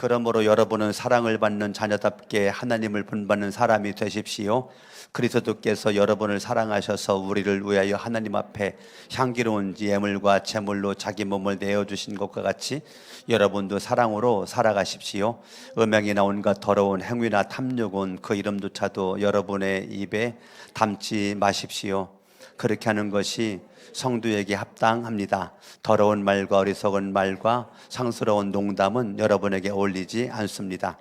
그러므로 여러분은 사랑을 받는 자녀답게 하나님을 본받는 사람이 되십시오. 그리스도께서 여러분을 사랑하셔서 우리를 위하여 하나님 앞에 향기로운 예물과 제물로 자기 몸을 내어주신 것과 같이 여러분도 사랑으로 살아가십시오. 음행이나 온갖 더러운 행위나 탐욕은 그 이름조차도 여러분의 입에 담지 마십시오. 그렇게 하는 것이 성도에게 합당합니다. 더러운 말과 어리석은 말과 상스러운 농담은 여러분에게 어울리지 않습니다.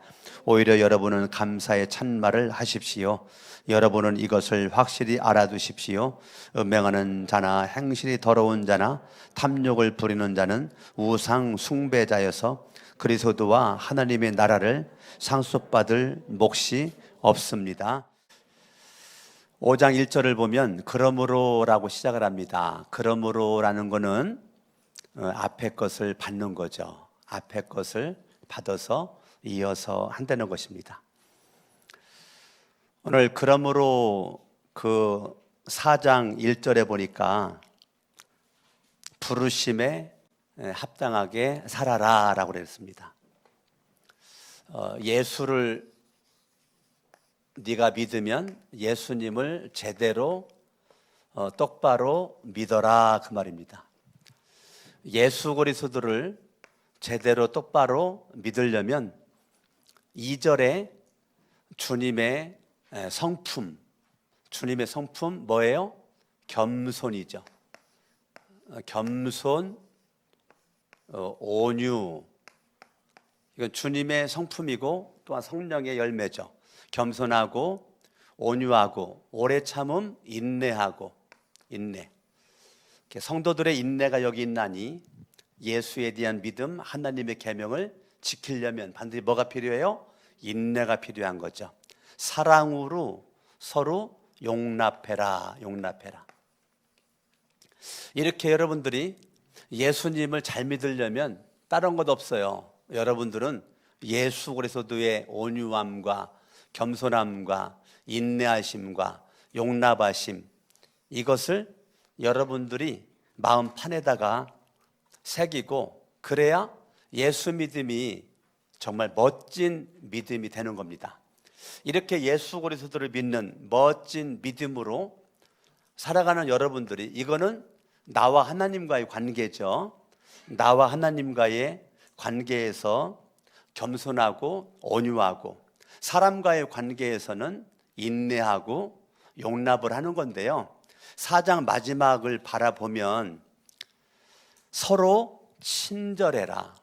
오히려 여러분은 감사의 찬말을 하십시오. 여러분은 이것을 확실히 알아두십시오. 음행하는 자나 행실이 더러운 자나 탐욕을 부리는 자는 우상 숭배자여서 그리스도와 하나님의 나라를 상속받을 몫이 없습니다. 5장 1절을 보면 그러므로라고 시작을 합니다. 그러므로라는 것은 앞에 것을 받는 거죠. 앞에 것을 받아서 이어서 한다는 것입니다. 오늘 그러므로 그 4장 1절에 보니까 부르심에 합당하게 살아라 라고 그랬습니다. 예수를 네가 믿으면 예수님을 제대로 똑바로 믿어라 그 말입니다. 예수 그리스도를 제대로 똑바로 믿으려면 2절에 주님의 성품 뭐예요? 겸손이죠. 겸손, 온유, 이건 주님의 성품이고 또한 성령의 열매죠. 겸손하고 온유하고 오래 참음, 인내하고 인내. 성도들의 인내가 여기 있나니 예수에 대한 믿음, 하나님의 계명을 지키려면 반드시 뭐가 필요해요? 인내가 필요한 거죠. 사랑으로 서로 용납해라. 이렇게 여러분들이 예수님을 잘 믿으려면 다른 것 없어요. 여러분들은 예수 그리스도의 온유함과 겸손함과 인내하심과 용납하심, 이것을 여러분들이 마음판에다가 새기고 그래야 예수 믿음이 정말 멋진 믿음이 되는 겁니다. 이렇게 예수 그리스도를 믿는 멋진 믿음으로 살아가는 여러분들이, 이거는 나와 하나님과의 관계죠. 나와 하나님과의 관계에서 겸손하고 온유하고, 사람과의 관계에서는 인내하고 용납을 하는 건데요. 4장 마지막을 바라보면 서로 친절해라.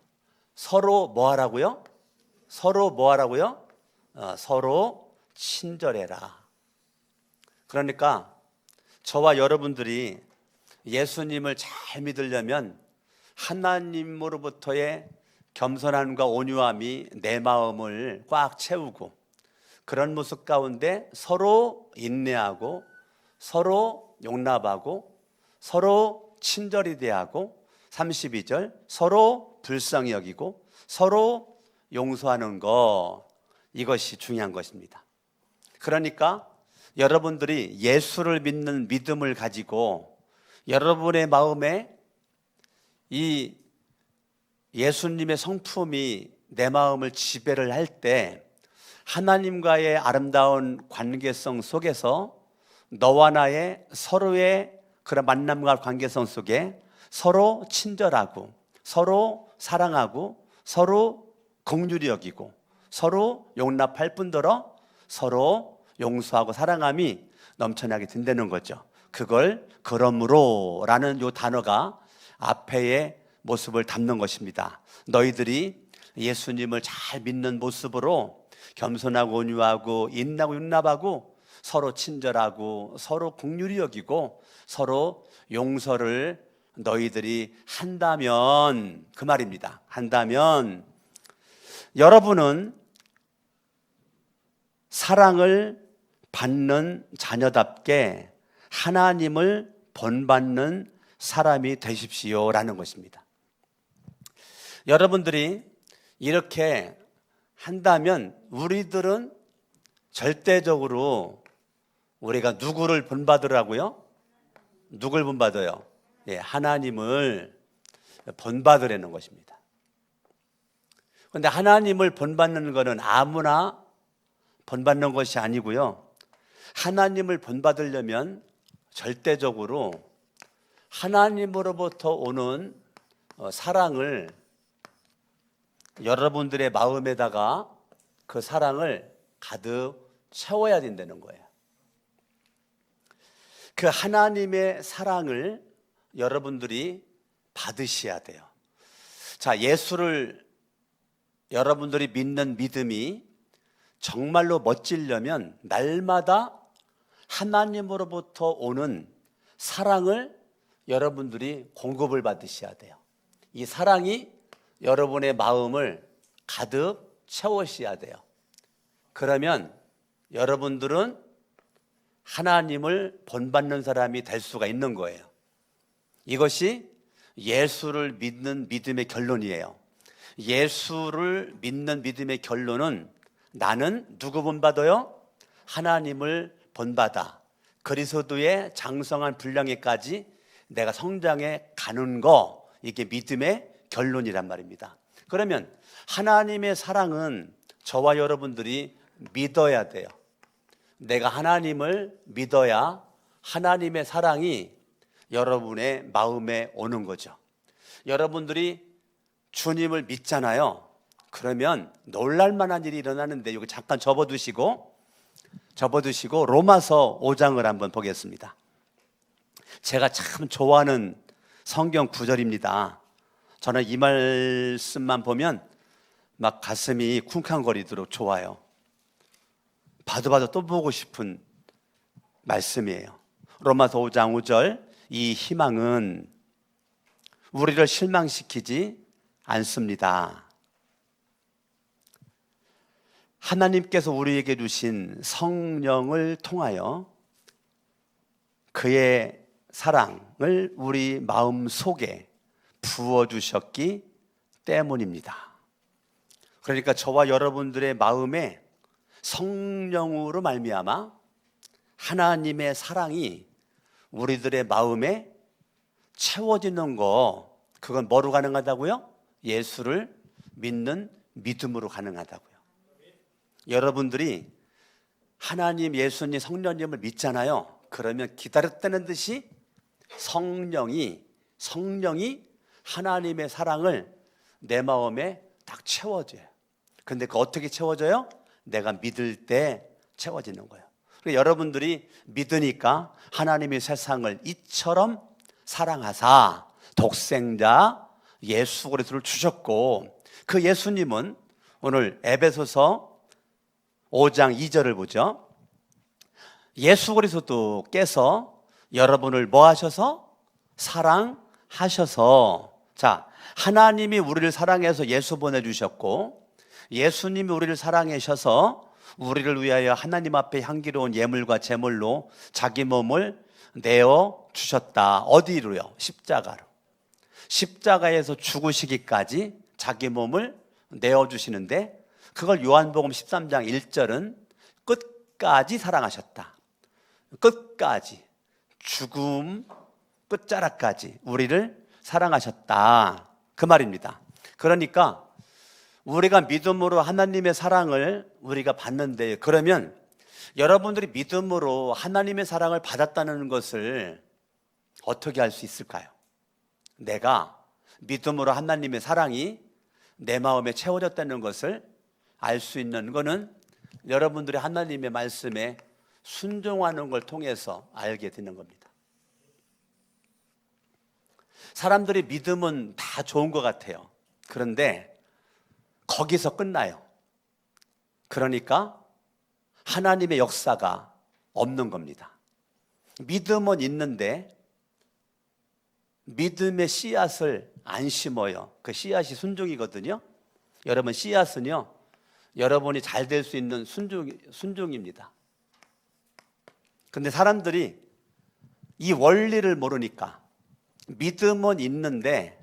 서로 뭐 하라고요? 서로 친절해라. 그러니까 저와 여러분들이 예수님을 잘 믿으려면 하나님으로부터의 겸손함과 온유함이 내 마음을 꽉 채우고, 그런 모습 가운데 서로 인내하고 서로 용납하고 서로 친절히 대하고, 32절 서로 불쌍히 여기고 서로 용서하는 것, 이것이 중요한 것입니다. 그러니까 여러분들이 예수를 믿는 믿음을 가지고 여러분의 마음에 이 예수님의 성품이 내 마음을 지배를 할 때, 하나님과의 아름다운 관계성 속에서 너와 나의 서로의 그런 만남과 관계성 속에 서로 친절하고 서로 사랑하고 서로 긍휼히 여기고 서로 용납할 뿐더러 서로 용서하고 사랑함이 넘쳐나게 된다는 거죠. 그걸 그러므로라는 요 단어가 앞에의 모습을 담는 것입니다. 너희들이 예수님을 잘 믿는 모습으로 겸손하고 온유하고 인내하고 용납하고 서로 친절하고 서로 긍휼히 여기고 서로 용서를 너희들이 한다면, 그 말입니다. 한다면 여러분은 사랑을 받는 자녀답게 하나님을 본받는 사람이 되십시오라는 것입니다. 여러분들이 이렇게 한다면 우리들은 절대적으로 우리가 누구를 본받으라고요? 누굴 본받아요? 하나님을 본받으라는 것입니다. 그런데 하나님을 본받는 것은 아무나 본받는 것이 아니고요. 하나님을 본받으려면 절대적으로 하나님으로부터 오는 사랑을 여러분들의 마음에다가 그 사랑을 가득 채워야 된다는 거예요. 그 하나님의 사랑을 여러분들이 받으셔야 돼요. 자, 예수를 여러분들이 믿는 믿음이 정말로 멋지려면 날마다 하나님으로부터 오는 사랑을 여러분들이 공급을 받으셔야 돼요. 이 사랑이 여러분의 마음을 가득 채우셔야 돼요. 그러면 여러분들은 하나님을 본받는 사람이 될 수가 있는 거예요. 이것이 예수를 믿는 믿음의 결론이에요. 예수를 믿는 믿음의 결론은 나는 누구 본받아요? 하나님을 본받아 그리스도의 장성한 분량에까지 내가 성장해 가는 거, 이게 믿음의 결론이란 말입니다. 그러면 하나님의 사랑은 저와 여러분들이 믿어야 돼요. 내가 하나님을 믿어야 하나님의 사랑이 여러분의 마음에 오는 거죠. 여러분들이 주님을 믿잖아요. 그러면 놀랄만한 일이 일어나는데 여기 잠깐 접어두시고 로마서 5장을 한번 보겠습니다. 제가 참 좋아하는 성경 구절입니다. 저는 이 말씀만 보면 막 가슴이 쿵쾅거리도록 좋아요. 봐도 또 보고 싶은 말씀이에요. 로마서 5장 5절, 이 희망은 우리를 실망시키지 않습니다. 하나님께서 우리에게 주신 성령을 통하여 그의 사랑을 우리 마음 속에 부어주셨기 때문입니다. 그러니까 저와 여러분들의 마음에 성령으로 말미암아 하나님의 사랑이 우리들의 마음에 채워지는 거, 그건 뭐로 가능하다고요? 예수를 믿는 믿음으로 가능하다고요. 여러분들이 하나님, 예수님, 성령님을 믿잖아요. 그러면 기다렸다는 듯이 성령이 하나님의 사랑을 내 마음에 딱 채워줘요. 근데 그 어떻게 채워져요? 내가 믿을 때 채워지는 거예요. 그러니까 여러분들이 믿으니까 하나님이 세상을 이처럼 사랑하사 독생자 예수 그리스도를 주셨고, 그 예수님은 오늘 에베소서 5장 2절을 보죠. 예수 그리스도께서 여러분을 뭐 하셔서? 사랑하셔서. 자, 하나님이 우리를 사랑해서 예수 보내주셨고, 예수님이 우리를 사랑하셔서 우리를 위하여 하나님 앞에 향기로운 예물과 제물로 자기 몸을 내어 주셨다. 어디로요? 십자가로. 십자가에서 죽으시기까지 자기 몸을 내어 주시는데, 그걸 요한복음 13장 1절은 끝까지 사랑하셨다. 끝까지, 죽음 끝자락까지 우리를 사랑하셨다, 그 말입니다. 그러니까 우리가 믿음으로 하나님의 사랑을 우리가 받는데, 그러면 여러분들이 믿음으로 하나님의 사랑을 받았다는 것을 어떻게 알 수 있을까요? 내가 믿음으로 하나님의 사랑이 내 마음에 채워졌다는 것을 알 수 있는 것은 여러분들이 하나님의 말씀에 순종하는 걸 통해서 알게 되는 겁니다. 사람들이 믿음은 다 좋은 것 같아요. 그런데 거기서 끝나요. 그러니까 하나님의 역사가 없는 겁니다. 믿음은 있는데 믿음의 씨앗을 안 심어요. 그 씨앗이 순종이거든요. 여러분, 씨앗은요, 여러분이 잘 될 수 있는 순종입니다. 근데 사람들이 이 원리를 모르니까 믿음은 있는데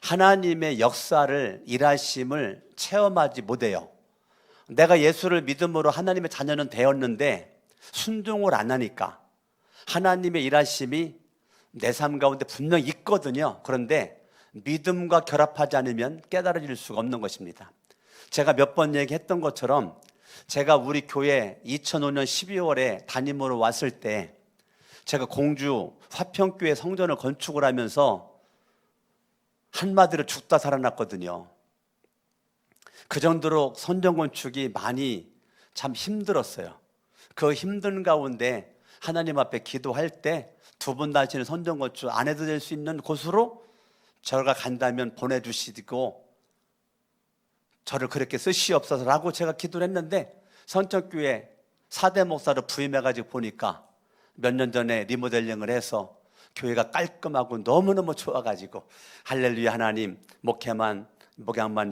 하나님의 역사를, 일하심을 체험하지 못해요. 내가 예수를 믿음으로 하나님의 자녀는 되었는데 순종을 안 하니까 하나님의 일하심이 내 삶 가운데 분명히 있거든요. 그런데 믿음과 결합하지 않으면 깨달아질 수가 없는 것입니다. 제가 몇 번 얘기했던 것처럼 제가 우리 교회 2005년 12월에 담임으로 왔을 때 제가 공주 화평교회 성전을 건축을 하면서 한마디로 죽다 살아났거든요. 그 정도로 성전 건축이 많이 참 힘들었어요. 그 힘든 가운데 하나님 앞에 기도할 때 두 분 다시는 성전 건축 안 해도 될 수 있는 곳으로 저가 간다면 보내주시고 저를 그렇게 쓰시옵소서라고 제가 기도를 했는데, 선천교회 4대 목사로 부임해가지고 보니까 몇 년 전에 리모델링을 해서 교회가 깔끔하고 너무너무 좋아가지고 할렐루야, 하나님 목양만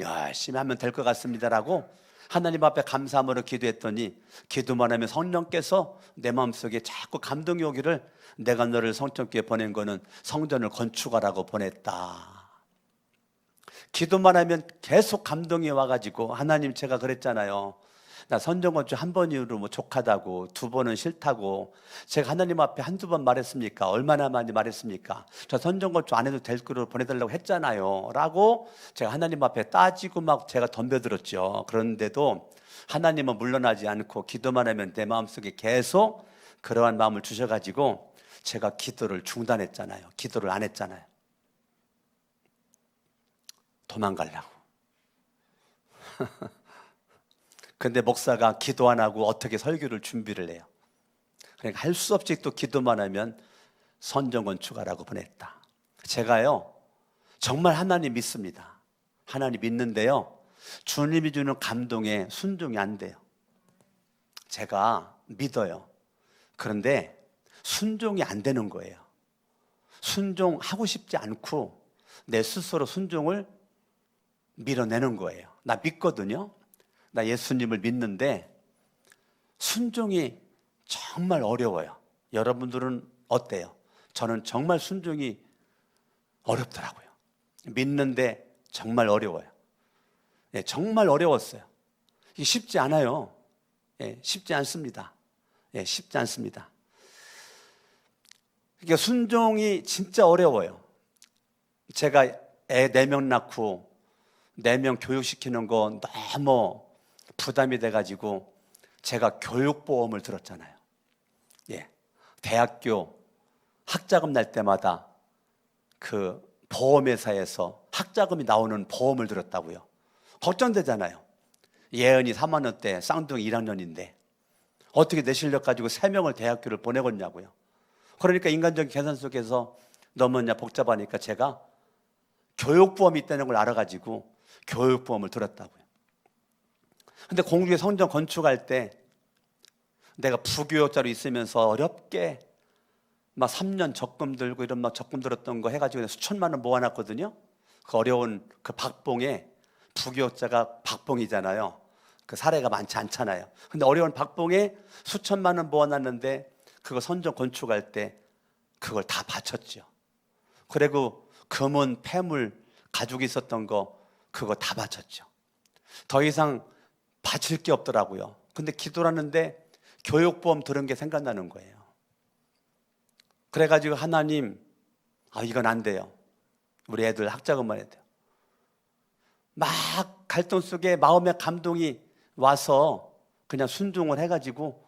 열심히 하면 될 것 같습니다라고 하나님 앞에 감사함으로 기도했더니, 기도만 하면 성령께서 내 마음속에 자꾸 감동이 오기를, 내가 너를 성천교회에 보낸 거는 성전을 건축하라고 보냈다. 기도만 하면 계속 감동이 와가지고, 하나님 제가 그랬잖아요. 나 성전 건축 한 번으로 뭐 족하다고, 두 번은 싫다고 제가 하나님 앞에 한두 번 말했습니까? 얼마나 많이 말했습니까? 저 성전 건축 안 해도 될 거로 보내달라고 했잖아요 라고 제가 하나님 앞에 따지고 막 제가 덤벼들었죠. 그런데도 하나님은 물러나지 않고 기도만 하면 내 마음속에 계속 그러한 마음을 주셔가지고 제가 기도를 중단했잖아요. 기도를 안 했잖아요. 도망가려고. 근데 목사가 기도 안 하고 어떻게 설교를 준비를 해요? 그러니까 할 수 없이 또 기도만 하면 성전 건축하라고 보냈다. 제가요 정말 하나님 믿습니다. 하나님 믿는데요, 주님이 주는 감동에 순종이 안 돼요. 제가 믿어요. 그런데 순종이 안 되는 거예요. 순종하고 싶지 않고 내 스스로 순종을 밀어내는 거예요. 나 믿거든요. 나 예수님을 믿는데 순종이 정말 어려워요. 여러분들은 어때요? 저는 정말 순종이 어렵더라고요. 믿는데 정말 어려워요. 예, 정말 어려웠어요. 이게 쉽지 않아요. 예, 쉽지 않습니다. 예, 쉽지 않습니다. 그러니까 순종이 진짜 어려워요. 제가 애 4명 낳고 4명 교육시키는 거 너무 부담이 돼가지고 제가 교육보험을 들었잖아요. 예, 대학교 학자금 날 때마다 그 보험회사에서 학자금이 나오는 보험을 들었다고요. 걱정되잖아요. 예은이 3학년 때 쌍둥이 1학년인데 어떻게 내 실력 가지고 3명을 대학교를 보내겠냐고요. 그러니까 인간적인 계산 속에서 너무 복잡하니까 제가 교육보험이 있다는 걸 알아가지고 교육보험을 들었다고요. 근데 공주의 성전 건축할 때 내가 부교육자로 있으면서 어렵게 막 3년 적금 들고 이런 막 적금 들었던 거 해가지고 수천만 원 모아놨거든요. 그 어려운 그 박봉에, 부교육자가 박봉이잖아요. 그 사례가 많지 않잖아요. 근데 어려운 박봉에 수천만 원 모아놨는데 그거 성전 건축할 때 그걸 다 바쳤죠. 그리고 금은 폐물 가지고 있었던 거 그거 다 바쳤죠. 더 이상 바칠 게 없더라고요. 근데 기도를 하는데 교육보험 들은 게 생각나는 거예요. 그래가지고 하나님, 이건 안 돼요. 우리 애들 학자금만 해야 돼요. 막 갈등 속에 마음의 감동이 와서 그냥 순종을 해가지고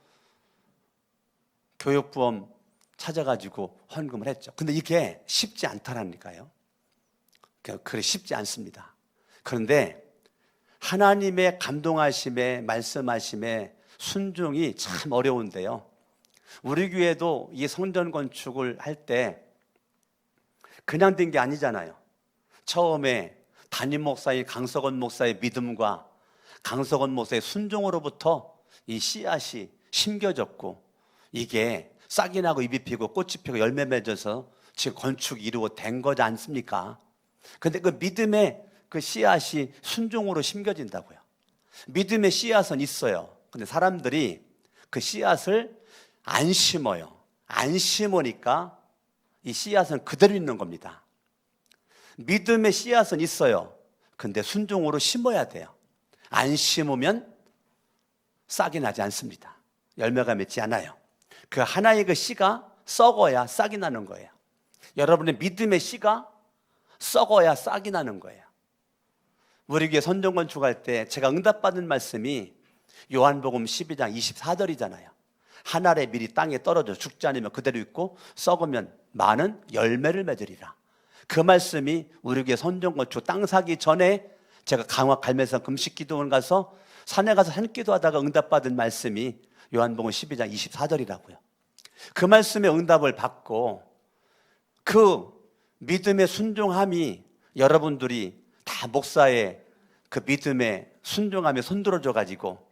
교육보험 찾아가지고 헌금을 했죠. 근데 이게 쉽지 않다라니까요. 그래 쉽지 않습니다. 그런데 하나님의 감동하심에, 말씀하심에 순종이 참 어려운데요, 우리 교회도 이 성전 건축을 할 때 그냥 된 게 아니잖아요. 처음에 담임 목사인 강석원 목사의 믿음과 강석원 목사의 순종으로부터 이 씨앗이 심겨졌고 이게 싹이 나고 잎이 피고 꽃이 피고 열매 맺어서 지금 건축이 이루어진 거지 않습니까? 근데 그 믿음의 그 씨앗이 순종으로 심겨진다고요. 믿음의 씨앗은 있어요. 근데 사람들이 그 씨앗을 안 심어요. 안 심으니까 이 씨앗은 그대로 있는 겁니다. 믿음의 씨앗은 있어요. 근데 순종으로 심어야 돼요. 안 심으면 싹이 나지 않습니다. 열매가 맺지 않아요. 그 하나의 그 씨가 썩어야 싹이 나는 거예요. 여러분의 믿음의 씨가 썩어야 싹이 나는 거예요. 우리 교회 선종 건축할 때 제가 응답받은 말씀이 요한복음 12장 24절이잖아요. 한 알에 미리 땅에 떨어져 죽지 않으면 그대로 있고 썩으면 많은 열매를 맺으리라. 그 말씀이 우리 교회 선종 건축 땅 사기 전에 제가 강화 갈매산 금식 기도원 가서 산에 가서 산기도하다가 응답받은 말씀이 요한복음 12장 24절이라고요. 그 말씀에 응답을 받고 그 믿음의 순종함이 여러분들이 다 목사의 그 믿음의 순종함에 손들어줘 가지고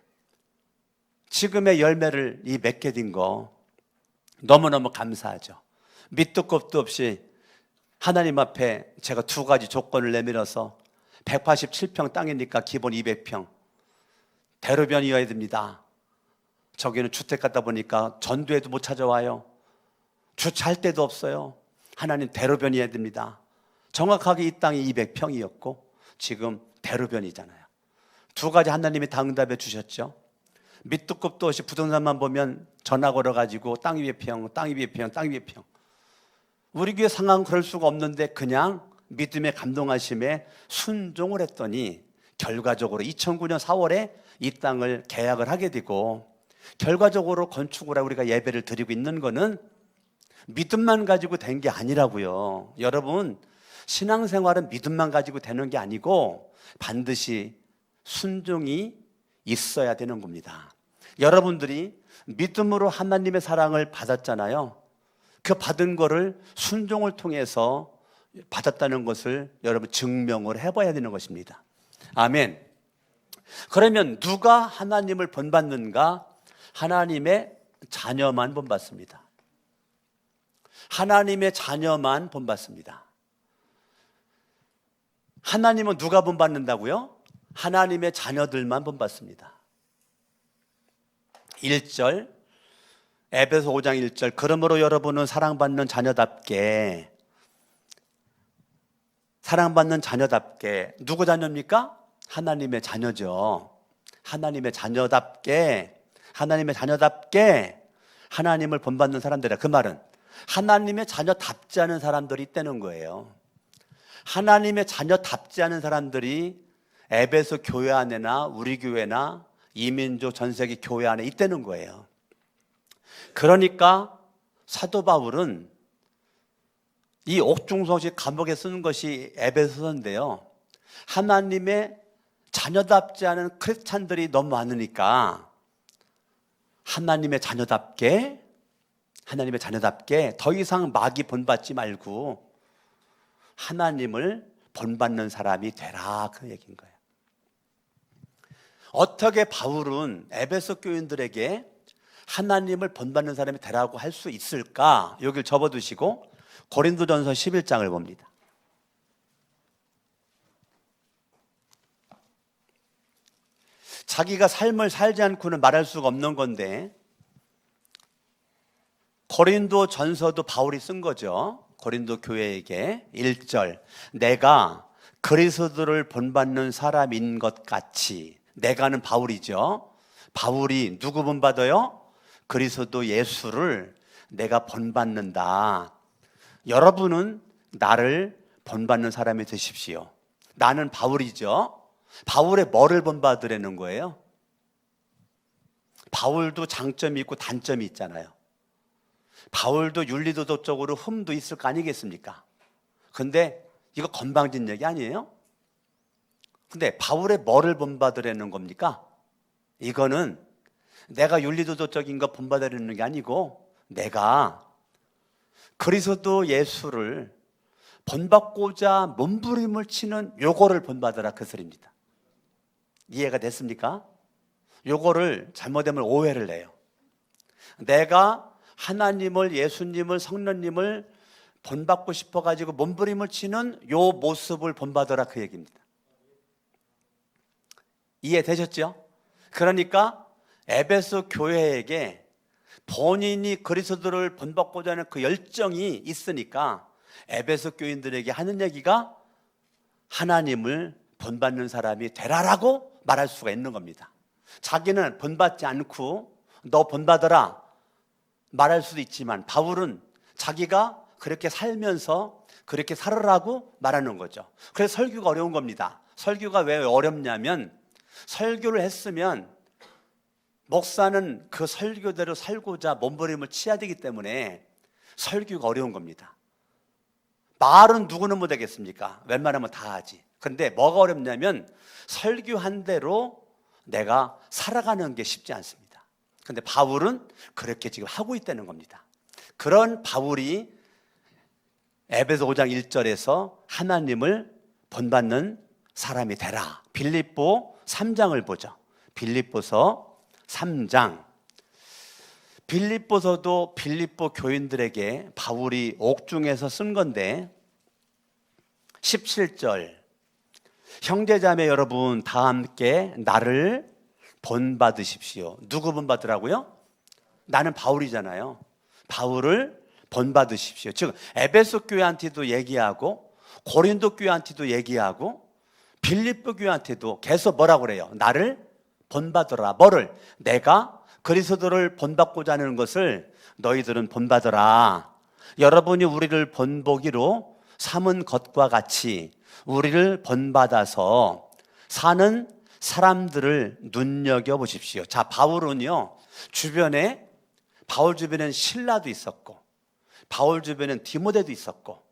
지금의 열매를 맺게 된 거 너무너무 감사하죠. 밑도 끝도 없이 하나님 앞에 제가 두 가지 조건을 내밀어서 187평 땅이니까 기본 200평 대로변이어야 됩니다. 저기는 주택 갖다 보니까 전두에도 못 찾아와요. 주차할 데도 없어요. 하나님 대로변이어야 됩니다. 정확하게 이 땅이 200평이었고 지금 대로변이잖아요. 두 가지 하나님이 다 응답해 주셨죠. 밑도 끝도 없이 부동산만 보면 전화 걸어가지고 땅 200평, 땅 200평, 땅 200평. 우리 교회 상황은 그럴 수가 없는데 그냥 믿음의 감동하심에 순종을 했더니 결과적으로 2009년 4월에 이 땅을 계약을 하게 되고 결과적으로 건축을 하고 우리가 예배를 드리고 있는 거는 믿음만 가지고 된 게 아니라고요. 여러분, 신앙생활은 믿음만 가지고 되는 게 아니고 반드시 순종이 있어야 되는 겁니다. 여러분들이 믿음으로 하나님의 사랑을 받았잖아요. 그 받은 거를 순종을 통해서 받았다는 것을 여러분 증명을 해봐야 되는 것입니다. 아멘. 그러면 누가 하나님을 본받는가? 하나님의 자녀만 본받습니다. 하나님의 자녀만 본받습니다. 하나님은 누가 본받는다고요? 하나님의 자녀들만 본받습니다. 1절 에베소 5장 1절 그러므로 여러분은 사랑받는 자녀답게 누구 자녀입니까? 하나님의 자녀죠. 하나님의 자녀답게 하나님을 본받는 사람들이라. 그 말은 하나님의 자녀답지 않은 사람들이 있다는 거예요. 하나님의 자녀답지 않은 사람들이 에베소 교회 안에나 우리 교회나 이민족 전세계 교회 안에 있다는 거예요. 그러니까 사도 바울은 이 옥중성식 감옥에 쓰는 것이 에베소서인데요. 하나님의 자녀답지 않은 크리스찬들이 너무 많으니까 하나님의 자녀답게 더 이상 마귀 본받지 말고 하나님을 본받는 사람이 되라, 그 얘기인 거예요. 어떻게 바울은 에베소 교인들에게 하나님을 본받는 사람이 되라고 할 수 있을까? 여기를 접어두시고 고린도전서 11장을 봅니다. 자기가 삶을 살지 않고는 말할 수가 없는 건데 고린도전서도 바울이 쓴 거죠. 고린도 교회에게 1절 내가 그리스도를 본받는 사람인 것 같이, 내가는 바울이죠. 바울이 누구 본받아요? 그리스도 예수를 내가 본받는다. 여러분은 나를 본받는 사람이 되십시오. 나는 바울이죠. 바울의 뭐를 본받으라는 거예요? 바울도 장점이 있고 단점이 있잖아요. 바울도 윤리도덕적으로 흠도 있을 거 아니겠습니까? 근데 이거 건방진 얘기 아니에요? 근데 바울의 뭐를 본받으라는 겁니까? 이거는 내가 윤리도덕적인 거 본받으라는 게 아니고 내가 그리스도 예수를 본받고자 몸부림을 치는 요거를 본받으라, 그 소리입니다. 이해가 됐습니까? 요거를 잘못되면 오해를 해요. 내가 하나님을, 예수님을, 성령님을 본받고 싶어가지고 몸부림을 치는 요 모습을 본받으라, 그 얘기입니다. 이해되셨죠? 그러니까 에베소 교회에게 본인이 그리스도를 본받고자 하는 그 열정이 있으니까 에베소 교인들에게 하는 얘기가 하나님을 본받는 사람이 되라라고 말할 수가 있는 겁니다. 자기는 본받지 않고 너 본받아라 말할 수도 있지만 바울은 자기가 그렇게 살면서 그렇게 살으라고 말하는 거죠. 그래서 설교가 어려운 겁니다. 설교가 왜 어렵냐면 설교를 했으면 목사는 그 설교대로 살고자 몸부림을 치야 되기 때문에 설교가 어려운 겁니다. 말은 누구는 못하겠습니까? 웬만하면 다 하지. 그런데 뭐가 어렵냐면 설교한 대로 내가 살아가는 게 쉽지 않습니다. 그런데 바울은 그렇게 지금 하고 있다는 겁니다. 그런 바울이 에베소 5장 1절에서 하나님을 본받는 사람이 되라. 빌립보 3장을 보죠. 빌립보서 3장. 빌립보서도 빌립보 교인들에게 바울이 옥중에서 쓴 건데 17절, 형제자매 여러분 다 함께 나를 본받으십시오. 누구 본받으라고요? 나는 바울이잖아요. 바울을 본받으십시오. 즉 에베소 교회한테도 얘기하고 고린도 교회한테도 얘기하고 빌립보 교회한테도 계속 뭐라고 그래요? 나를 본받으라. 뭐를? 내가 그리스도를 본받고자 하는 것을 너희들은 본받으라. 여러분이 우리를 본보기로 삼은 것과 같이 우리를 본받아서 사는 사람들을 눈여겨보십시오. 자, 바울은요, 바울 주변엔 실라도 있었고, 바울 주변엔 디모데도 있었고,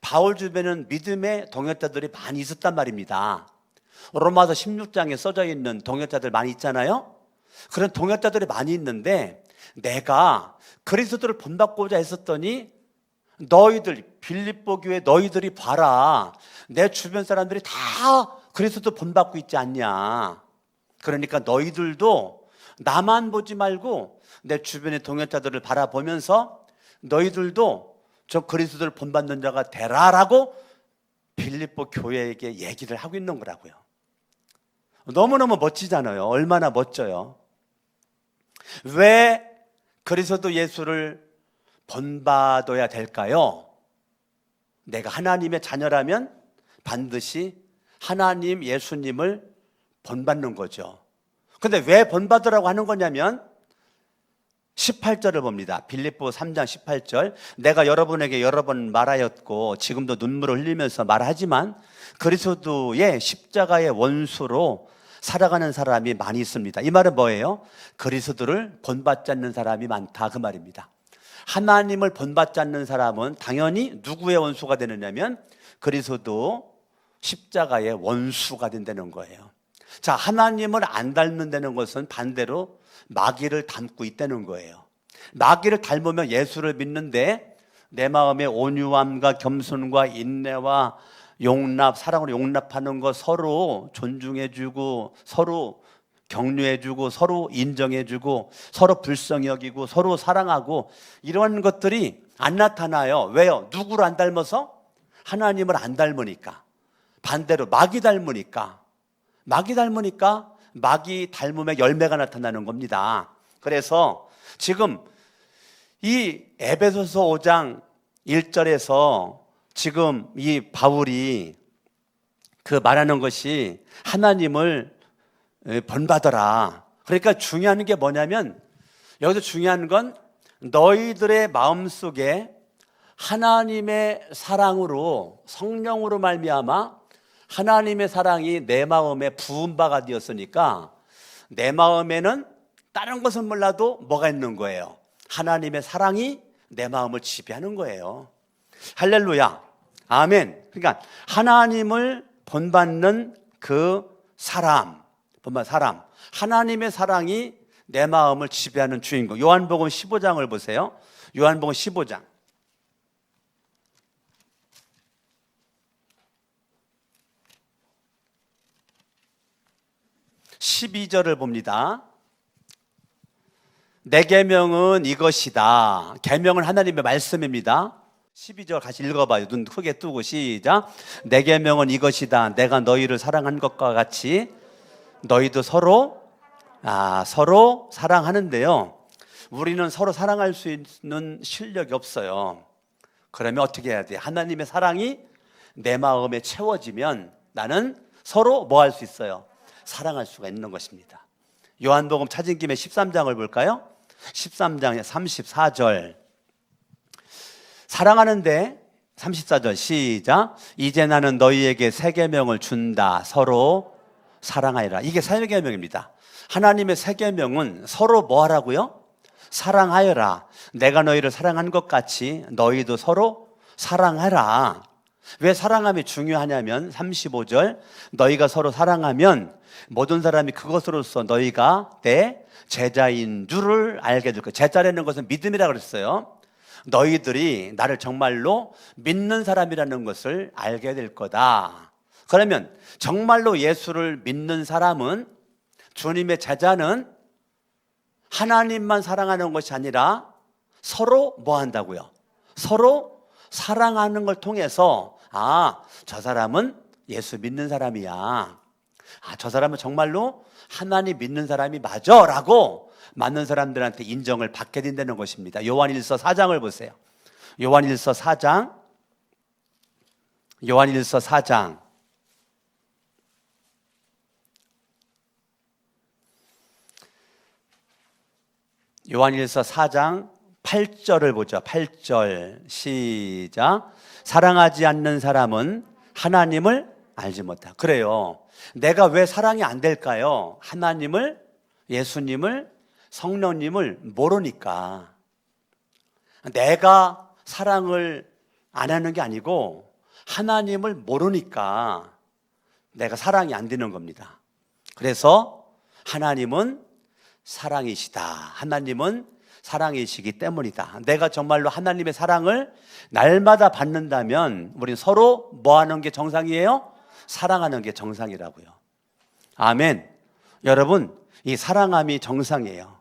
바울 주변에는 믿음의 동역자들이 많이 있었단 말입니다. 로마서 16장에 써져 있는 동역자들 많이 있잖아요. 그런 동역자들이 많이 있는데 내가 그리스도를 본받고자 했었더니 너희들 빌립보 교회 너희들이 봐라, 내 주변 사람들이 다 그리스도 본받고 있지 않냐. 그러니까 너희들도 나만 보지 말고 내 주변의 동역자들을 바라보면서 너희들도 저 그리스도를 본받는 자가 되라라고 빌립보 교회에게 얘기를 하고 있는 거라고요. 너무너무 멋지잖아요. 얼마나 멋져요. 왜 그리스도 예수를 본받아야 될까요? 내가 하나님의 자녀라면 반드시 하나님 예수님을 본받는 거죠. 근데 왜 본받으라고 하는 거냐면 18절을 봅니다. 빌립보 3장 18절. 내가 여러분에게 여러 번 말하였고 지금도 눈물을 흘리면서 말하지만 그리스도의 십자가의 원수로 살아가는 사람이 많이 있습니다. 이 말은 뭐예요? 그리스도를 본받지 않는 사람이 많다, 그 말입니다. 하나님을 본받지 않는 사람은 당연히 누구의 원수가 되느냐면 그리스도 십자가의 원수가 된다는 거예요. 자, 하나님을 안 닮는다는 것은 반대로 마귀를 닮고 있다는 거예요. 마귀를 닮으면 예수를 믿는데 내 마음의 온유함과 겸손과 인내와 용납, 사랑으로 용납하는 것, 서로 존중해주고 서로 격려해주고 서로 인정해주고 서로 불쌍히 여기고 서로 사랑하고 이런 것들이 안 나타나요. 왜요? 누구를 안 닮아서? 하나님을 안 닮으니까. 반대로 마귀 닮으니까 마귀 닮음의 열매가 나타나는 겁니다. 그래서 지금 이 에베소서 5장 1절에서 지금 이 바울이 그 말하는 것이 하나님을 본받아라. 그러니까 중요한 게 뭐냐면 여기서 중요한 건 너희들의 마음속에 하나님의 사랑으로 성령으로 말미암아 하나님의 사랑이 내 마음에 부은 바가 되었으니까 내 마음에는 다른 것은 몰라도 뭐가 있는 거예요? 하나님의 사랑이 내 마음을 지배하는 거예요. 할렐루야, 아멘. 그러니까 하나님을 본받는 그 사람, 하나님의 사랑이 내 마음을 지배하는 주인공. 요한복음 15장을 보세요. 요한복음 15장 12절을 봅니다. 내 계명은 이것이다. 계명은 하나님의 말씀입니다. 12절 같이 읽어봐요. 눈 크게 뜨고 시작. 내 계명은 이것이다. 내가 너희를 사랑한 것과 같이 너희도 서로 사랑하는데요. 우리는 서로 사랑할 수 있는 실력이 없어요. 그러면 어떻게 해야 돼? 하나님의 사랑이 내 마음에 채워지면 나는 서로 뭐 할 수 있어요? 사랑할 수가 있는 것입니다. 요한복음 찾은 김에 13장을 볼까요? 13장 34절. 사랑하는데 34절 시작. 이제 나는 너희에게 새 계명을 준다. 서로 사랑하여라. 이게 새 계명입니다. 하나님의 새 계명은 서로 뭐 하라고요? 사랑하여라. 내가 너희를 사랑한 것 같이 너희도 서로 사랑하라. 왜 사랑함이 중요하냐면 35절 너희가 서로 사랑하면 모든 사람이 그것으로서 너희가 내 제자인 줄을 알게 될 거예요. 제자라는 것은 믿음이라고 그랬어요. 너희들이 나를 정말로 믿는 사람이라는 것을 알게 될 거다. 그러면 정말로 예수를 믿는 사람은, 주님의 제자는 하나님만 사랑하는 것이 아니라 서로 뭐 한다고요? 서로 사랑하는 걸 통해서 저 사람은 예수 믿는 사람이야. 저 사람은 정말로 하나님 믿는 사람이 맞아 라고 맞는 사람들한테 인정을 받게 된다는 것입니다. 요한일서 4장을 보세요. 요한일서 4장 요한일서 4장 요한일서 4장 8절을 보죠. 8절 시작. 사랑하지 않는 사람은 하나님을 알지 못하. 그래요. 내가 왜 사랑이 안 될까요? 하나님을, 예수님을, 성령님을 모르니까. 내가 사랑을 안 하는 게 아니고 하나님을 모르니까 내가 사랑이 안 되는 겁니다. 그래서 하나님은 사랑이시다. 하나님은 사랑이시기 때문이다. 내가 정말로 하나님의 사랑을 날마다 받는다면 우리는 서로 뭐 하는 게 정상이에요? 사랑하는 게 정상이라고요. 아멘. 여러분, 이 사랑함이 정상이에요.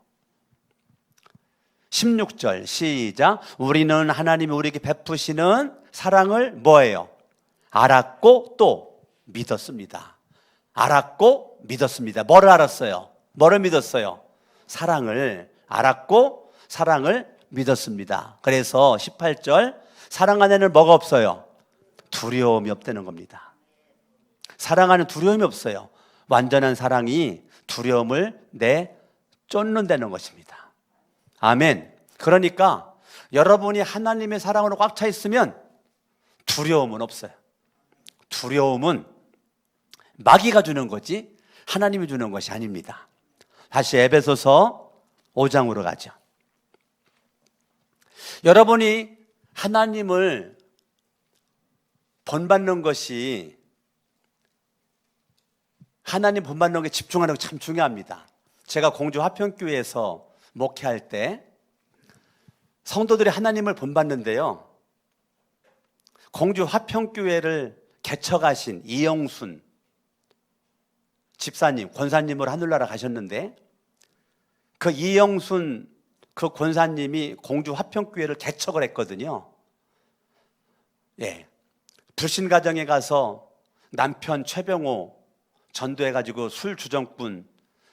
16절 시작. 우리는 하나님이 우리에게 베푸시는 사랑을 뭐예요? 알았고 또 믿었습니다. 알았고 믿었습니다. 뭐를 알았어요? 뭐를 믿었어요? 사랑을 알았고 사랑을 믿었습니다. 그래서 18절 사랑 안에는 뭐가 없어요? 두려움이 없다는 겁니다. 사랑 안에는 두려움이 없어요. 완전한 사랑이 두려움을 쫓는다는 것입니다. 아멘. 그러니까 여러분이 하나님의 사랑으로 꽉 차 있으면 두려움은 없어요. 두려움은 마귀가 주는 거지 하나님이 주는 것이 아닙니다. 다시 에베소서 5장으로 가죠. 여러분이 하나님을 본받는 것이, 하나님 본받는 게 집중하는 게 참 중요합니다. 제가 공주 화평교회에서 목회할 때 성도들이 하나님을 본받는데요, 공주 화평교회를 개척하신 이영순 집사님, 권사님으로 하늘나라 가셨는데, 그 이영순 그 권사님이 공주 화평교회를 개척을 했거든요. 불신 가정에 가서 남편 최병호 전도해가지고 술 주정꾼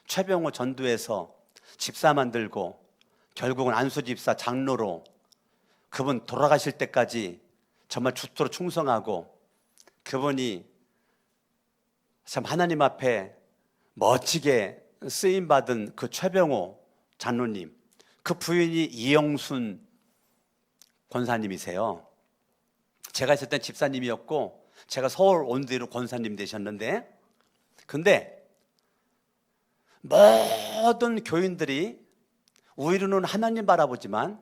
최병호 전도해서 집사 만들고, 결국은 안수 집사 장로로 그분 돌아가실 때까지 정말 주토로 충성하고, 그분이 참 하나님 앞에 멋지게 쓰임받은 그 최병호 장로님, 그 부인이 이영순 권사님이세요. 제가 있을 땐 집사님이었고 제가 서울 온 뒤로 권사님 되셨는데, 근데 모든 교인들이 우리로는 하나님 바라보지만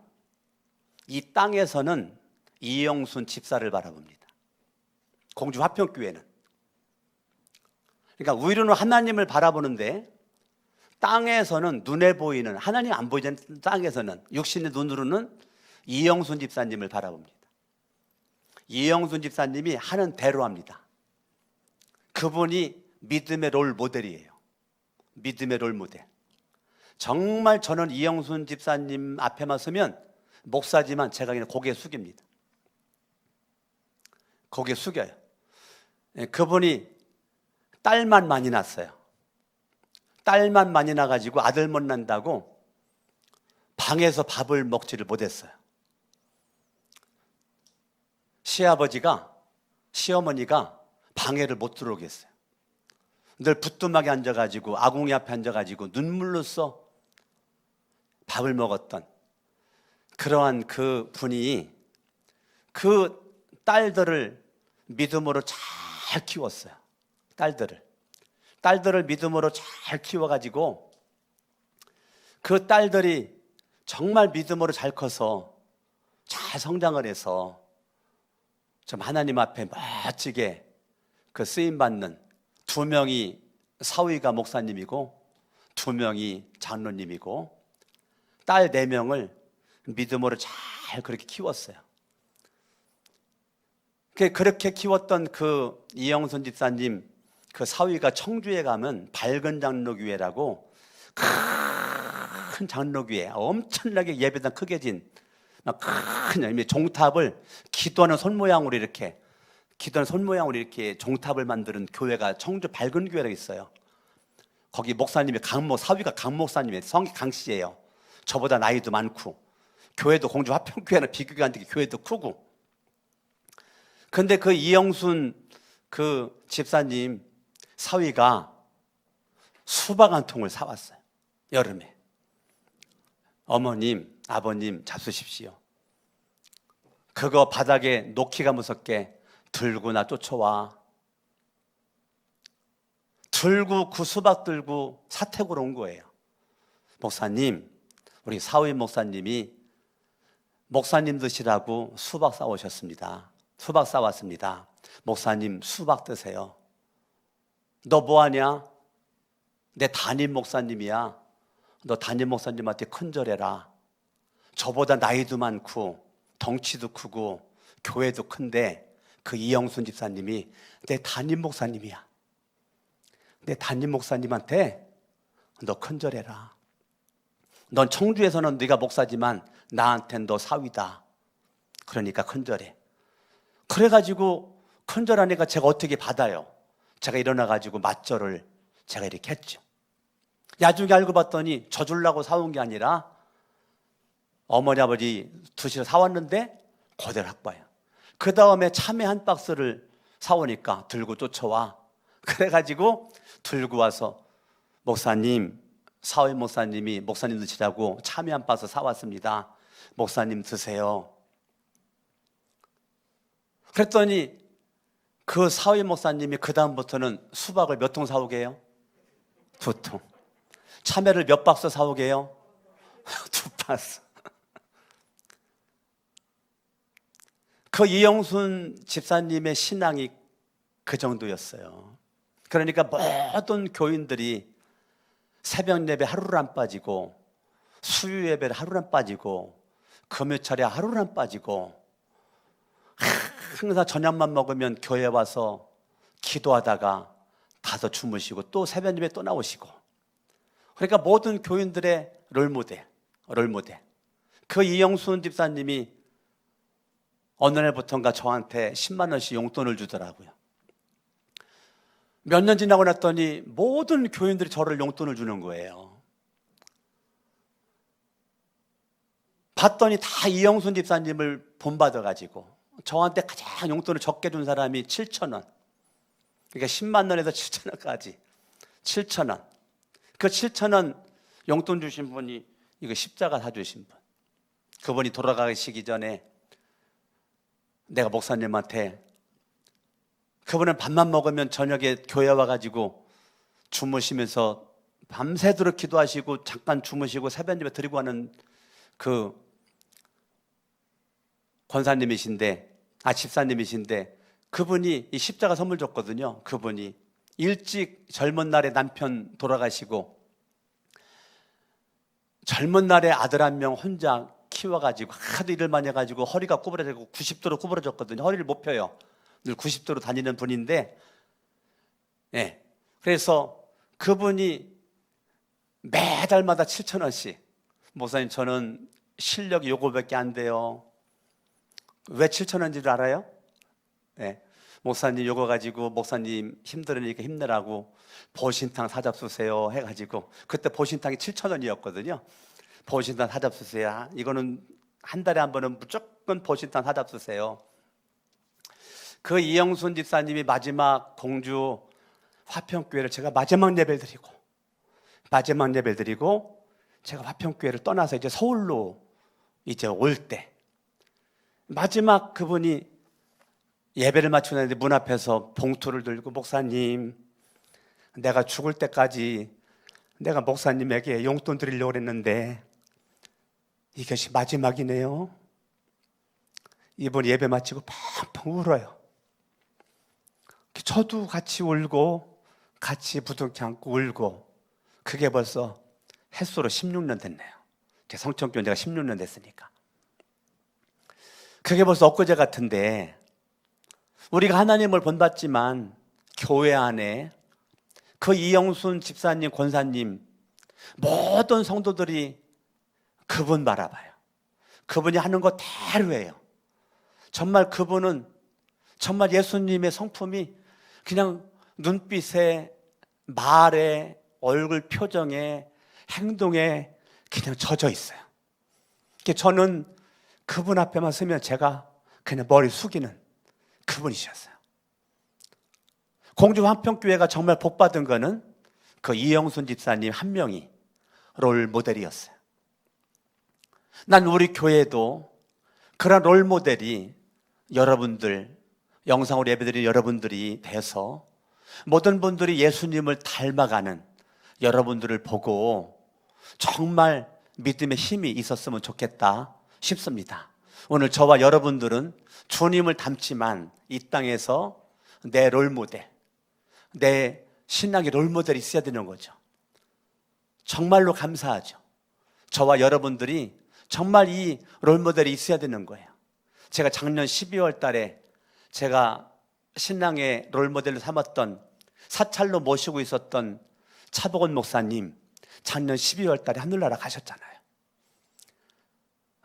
이 땅에서는 이영순 집사를 바라봅니다. 공주 화평교회는. 그러니까 우리로는 하나님을 바라보는데 땅에서는 눈에 보이는, 하나님 안 보이는 땅에서는 육신의 눈으로는 이영순 집사님을 바라봅니다. 이영순 집사님이 하는 대로 합니다. 그분이 믿음의 롤 모델이에요. 믿음의 롤 모델. 정말 저는 이영순 집사님 앞에만 서면 목사지만 제가 그냥 고개 숙입니다. 고개 숙여요. 그분이 딸만 많이 낳았어요. 딸만 많이 낳아가지고 아들 못 낳는다고 방에서 밥을 먹지를 못했어요. 시아버지가, 시어머니가 방해를 못 들어오게 했어요. 늘 부뚜막에 앉아가지고 아궁이 앞에 앉아가지고 눈물로써 밥을 먹었던 그러한 그 분이 그 딸들을 믿음으로 잘 키웠어요. 딸들을 믿음으로 잘 키워가지고 그 딸들이 정말 믿음으로 잘 커서 잘 성장을 해서 좀 하나님 앞에 멋지게 그 쓰임받는 2명이 사위가 목사님이고 2명이 장로님이고 딸 4명을 믿음으로 잘 그렇게 키웠어요. 그렇게 키웠던 그 이영순 집사님 그 사위가 청주에 가면 밝은 장로교회라고 큰 장로교회, 엄청나게 예배당 크게 진 큰 종탑을 기도하는 손 모양으로 이렇게 종탑을 만드는 교회가 청주 밝은 교회라고 있어요. 거기 목사님이 사위가 강 목사님이에요. 성이 강 씨예요. 저보다 나이도 많고 교회도 공주 화평교회나 비교가 안 되게 교회도 크고. 근데 그 이영순 그 집사님 사위가 수박 한 통을 사왔어요. 여름에. 어머님, 아버님 잡수십시오. 그거 바닥에 놓기가 무섭게 들고 나 쫓아와. 들고 그 수박 들고 사택으로 온 거예요. 목사님, 우리 사위 목사님이 목사님 드시라고 수박 싸오셨습니다. 수박 싸왔습니다. 목사님 수박 드세요. 너 뭐하냐? 내 담임 목사님이야. 너 담임 목사님한테 큰절해라. 저보다 나이도 많고 덩치도 크고 교회도 큰데 그 이영순 집사님이 내 담임 목사님이야. 내 담임 목사님한테 너 큰절해라. 넌 청주에서는 네가 목사지만 나한텐 너 사위다. 그러니까 큰절해. 그래가지고 큰절하니까 제가 어떻게 받아요? 제가 일어나가지고 맞절을 제가 이렇게 했죠. 나중에 알고 봤더니 져주려고 사온 게 아니라 어머니 아버지 드시러 사왔는데 그대로 갖고 와요. 그 다음에 참외 한 박스를 사오니까 들고 쫓아와. 그래가지고 들고 와서 목사님, 사위 목사님이 목사님 드시라고 참외 한 박스 사왔습니다. 목사님 드세요. 그랬더니 그 사위 목사님이 그 다음부터는 수박을 몇 통 사오게 해요? 2통. 참외를 몇 박스 사오게 해요? 2박스. 그 이영순 집사님의 신앙이 그 정도였어요. 그러니까 모든 교인들이 새벽 예배 하루를 안 빠지고 수요 예배를 하루를 안 빠지고 금요철에 하루를 안 빠지고 항상 저녁만 먹으면 교회 와서 기도하다가 가서 주무시고 또 새벽 예배 또 나오시고. 그러니까 모든 교인들의 롤모델. 그 이영순 집사님이 어느 날부터인가 저한테 10만 원씩 용돈을 주더라고요. 몇 년 지나고 났더니 모든 교인들이 저를 용돈을 주는 거예요. 봤더니 다 이영순 집사님을 본받아가지고 저한테 가장 용돈을 적게 준 사람이 7천 원. 그러니까 10만 원에서 7천 원까지 7천 원. 그 7천 원 용돈 주신 분이 이거 십자가 사주신 분. 그분이 돌아가시기 전에 내가 목사님한테 그분은 밥만 먹으면 저녁에 교회 와가지고 주무시면서 밤새도록 기도하시고 잠깐 주무시고 새벽 예배 드리고 하는 그 집사님이신데 그분이 이 십자가 선물 줬거든요. 그분이 일찍 젊은 날에 남편 돌아가시고 젊은 날에 아들 한 명 혼자 키워가지고 하도 일을 많이 해가지고 허리가 구부러지고 90도로 구부러졌거든요. 허리를 못 펴요. 늘 90도로 다니는 분인데, 예. 그래서 그분이 매달마다 7천 원씩 목사님 저는 실력이 요거밖에 안 돼요. 왜 7천 원인지 알아요? 예. 목사님 요거 가지고 목사님 힘들으니까 힘내라고 보신탕 사잡수세요 해가지고 그때 보신탕이 7천 원이었거든요. 보신탕 사잡수세요. 이거는 한 달에 한 번은 무조건 보신탕 사잡수세요. 그 이영순 집사님이 마지막 공주 화평교회를 제가 마지막 예배를 드리고 제가 화평교회를 떠나서 이제 서울로 이제 올 때 마지막 그분이 예배를 마치고 나는데 문 앞에서 봉투를 들고 목사님, 내가 죽을 때까지 내가 목사님에게 용돈 드리려고 했는데 이것이 마지막이네요. 이번 예배 마치고 펑펑 울어요. 저도 같이 울고 같이 부둥켜 안고 울고, 그게 벌써 햇수로 16년 됐네요. 제 성천교 내가 16년 됐으니까. 그게 벌써 엊그제 같은데, 우리가 하나님을 본받지만 교회 안에 그 이영순 집사님, 권사님, 모든 성도들이 그분 바라봐요. 그분이 하는 거 대로예요. 정말 그분은 정말 예수님의 성품이 그냥 눈빛에, 말에, 얼굴 표정에, 행동에 그냥 젖어 있어요. 저는 그분 앞에만 서면 제가 그냥 머리 숙이는 그분이셨어요. 공주 화평교회가 정말 복받은 거는 그 이영순 집사님 한 명이 롤 모델이었어요. 난 우리 교회도 그런 롤 모델이 여러분들, 영상으로 예배드린 여러분들이 돼서 모든 분들이 예수님을 닮아가는 여러분들을 보고 정말 믿음의 힘이 있었으면 좋겠다 싶습니다. 오늘 저와 여러분들은 주님을 닮지만 이 땅에서 내 롤모델, 내 신앙의 롤모델이 있어야 되는 거죠. 정말로 감사하죠. 저와 여러분들이 정말 이 롤모델이 있어야 되는 거예요. 제가 작년 12월 달에 제가 신앙의 롤모델로 삼았던, 사찰로 모시고 있었던 차복원 목사님 작년 12월 달에 하늘나라 가셨잖아요.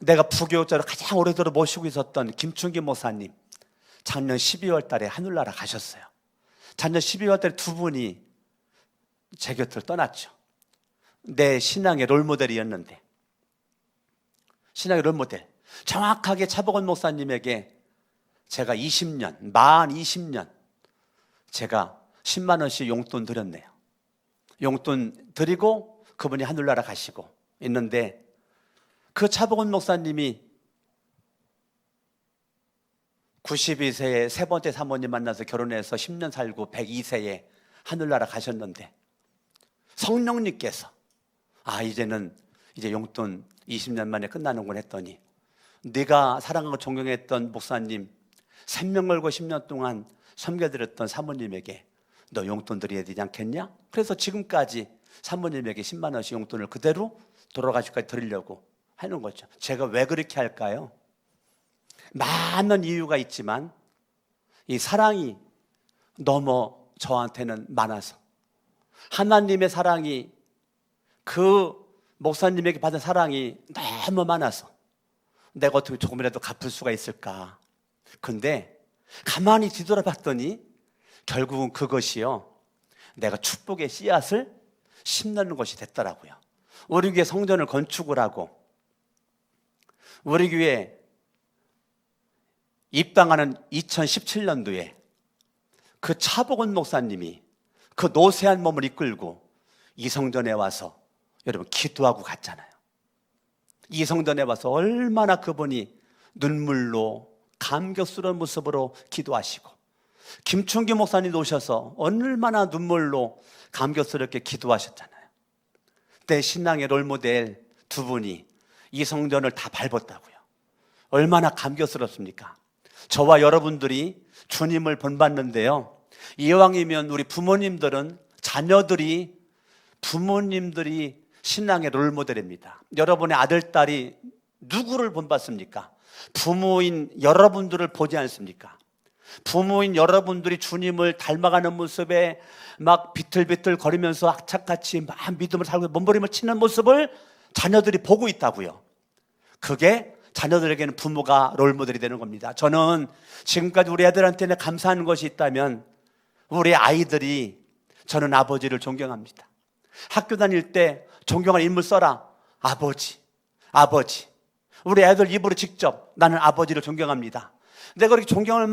내가 부교육자로 가장 오래도록 모시고 있었던 김춘기 목사님 작년 12월 달에 하늘나라 가셨어요. 작년 12월 달에 두 분이 제 곁을 떠났죠. 내 신앙의 롤모델이었는데, 신앙의 롤모델, 정확하게 차복원 목사님에게 제가 20년, 만 20년 제가 10만 원씩 용돈 드렸네요. 용돈 드리고 그분이 하늘나라 가시고 있는데, 그 차복원 목사님이 92세에 세 번째 사모님 만나서 결혼해서 10년 살고 102세에 하늘나라 가셨는데, 성령님께서 이제는 용돈 20년 만에 끝나는군 했더니, 네가 사랑하고 존경했던 목사님, 생명 걸고 10년 동안 섬겨드렸던 사모님에게 너 용돈 드려야 되지 않겠냐? 그래서 지금까지 사모님에게 10만 원씩 용돈을 그대로 돌아가시까지 드리려고 하는 거죠. 제가 왜 그렇게 할까요? 많은 이유가 있지만 이 사랑이 너무 저한테는 많아서, 하나님의 사랑이, 그 목사님에게 받은 사랑이 너무 많아서 내가 어떻게 조금이라도 갚을 수가 있을까. 근데 가만히 뒤돌아봤더니 결국은 그것이요, 내가 축복의 씨앗을 심는 것이 됐더라고요. 우리 교회 성전을 건축을 하고 우리 교회 입당하는 2017년도에 그 차복원 목사님이 그 노쇠한 몸을 이끌고 이 성전에 와서 여러분 기도하고 갔잖아요. 이 성전에 와서 얼마나 그분이 눈물로 감격스러운 모습으로 기도하시고, 김춘기 목사님도 오셔서 얼마나 눈물로 감격스럽게 기도하셨잖아요. 내 신앙의 롤모델 두 분이 이 성전을 다 밟았다고요. 얼마나 감격스럽습니까? 저와 여러분들이 주님을 본받는데요, 이왕이면 우리 부모님들은, 부모님들이 신앙의 롤모델입니다. 여러분의 아들, 딸이 누구를 본받습니까? 부모인 여러분들을 보지 않습니까? 부모인 여러분들이 주님을 닮아가는 모습에 막 비틀비틀 거리면서 악착같이 막 믿음을 살고 몸부림을 치는 모습을 자녀들이 보고 있다고요. 그게 자녀들에게는 부모가 롤모델이 되는 겁니다. 저는 지금까지 우리 애들한테는 감사한 것이 있다면 우리 아이들이, 저는 아버지를 존경합니다. 학교 다닐 때 존경할 인물 써라. 아버지. 우리 애들 입으로 직접 나는 아버지를 존경합니다. 내가 그렇게 존경을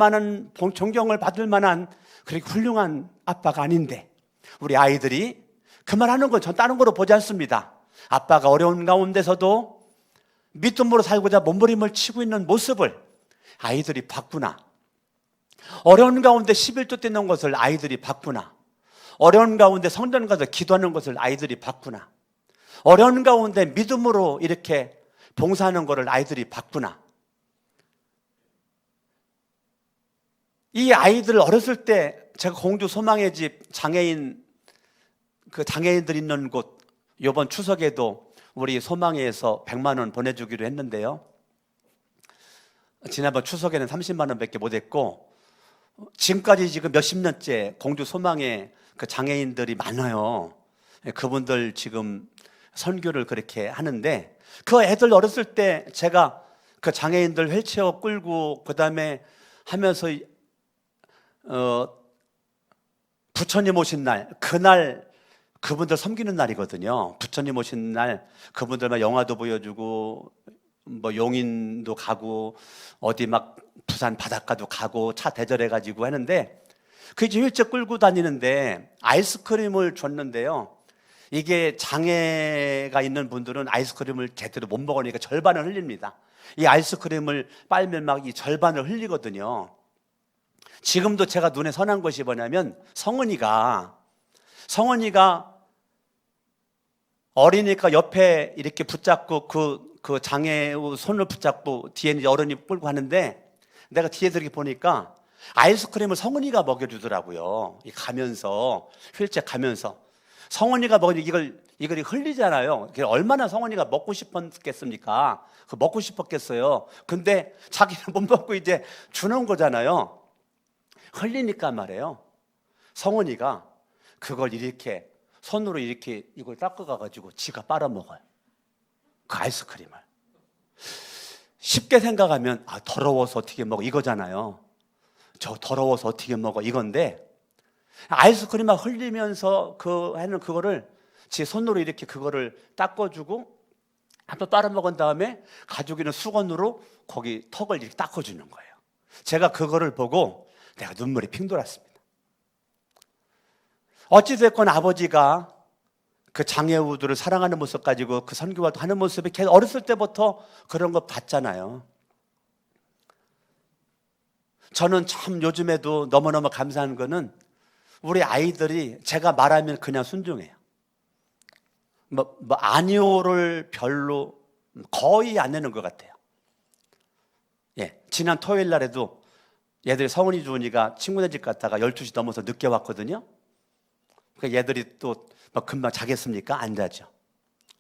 받을 만한 그렇게 훌륭한 아빠가 아닌데, 우리 아이들이 그 말 하는 건 전 다른 거로 보지 않습니다. 아빠가 어려운 가운데서도 믿음으로 살고자 몸부림을 치고 있는 모습을 아이들이 봤구나. 어려운 가운데 11조 떼는 것을 아이들이 봤구나. 어려운 가운데 성전 가서 기도하는 것을 아이들이 봤구나. 어려운 가운데 믿음으로 이렇게 봉사하는 것을 아이들이 봤구나. 이 아이들 어렸을 때 제가 공주 소망의 집 장애인, 그 장애인들 있는 곳 이번 추석에도 우리 소망회에서 100만 원 보내주기로 했는데요. 지난번 추석에는 30만 원밖에 못했고, 지금까지 지금 몇십 년째 공주 소망회 그 장애인들이 많아요. 그분들 지금 선교를 그렇게 하는데, 그 애들 어렸을 때 제가 그 장애인들 휠체어 끌고 그 다음에 하면서 부처님 오신 날, 그날 그분들 섬기는 날이거든요. 부처님 오신 날 그분들만 영화도 보여주고 뭐 용인도 가고 어디 막 부산 바닷가도 가고 차 대절해가지고 하는데, 그 이제 휠체어 끌고 다니는데 아이스크림을 줬는데요. 이게 장애가 있는 분들은 아이스크림을 제대로 못 먹으니까 절반을 흘립니다. 이 아이스크림을 빨면 막 이 절반을 흘리거든요. 지금도 제가 눈에 선한 것이 뭐냐면, 성은이가 어리니까 옆에 이렇게 붙잡고 그 장애우 손을 붙잡고 뒤에 이제 어른이 끌고 하는데, 내가 뒤에서 이렇게 보니까 아이스크림을 성은이가 먹여주더라고요. 가면서, 휠체어 가면서. 성은이가 먹으니 이걸 흘리잖아요. 얼마나 성은이가 먹고 싶었겠습니까? 먹고 싶었겠어요. 근데 자기는 못 먹고 이제 주는 거잖아요. 흘리니까 말이에요. 성은이가 그걸 이렇게 손으로 이렇게 이걸 닦아가지고 지가 빨아먹어요. 그 아이스크림을. 쉽게 생각하면 더러워서 어떻게 먹어 이거잖아요. 저 더러워서 어떻게 먹어 이건데, 아이스크림 막 흘리면서 하는 그거를 제 손으로 이렇게 그거를 닦아주고 한번 빨아먹은 다음에 가지고 있는 수건으로 거기 턱을 이렇게 닦아주는 거예요. 제가 그거를 보고 내가 눈물이 핑 돌았습니다. 어찌됐건 아버지가 그 장애우들을 사랑하는 모습 가지고 그 선교활동 하는 모습이 계속 어렸을 때부터 그런 거 봤잖아요. 저는 참 요즘에도 너무너무 감사한 거는 우리 아이들이 제가 말하면 그냥 순종해요. 아니오를 별로 거의 안 내는 것 같아요. 예, 지난 토요일 날에도 얘들이 성은이 주은이가 친구네 집 갔다가 12시 넘어서 늦게 왔거든요. 그 얘들이 또 금방 자겠습니까? 안 자죠.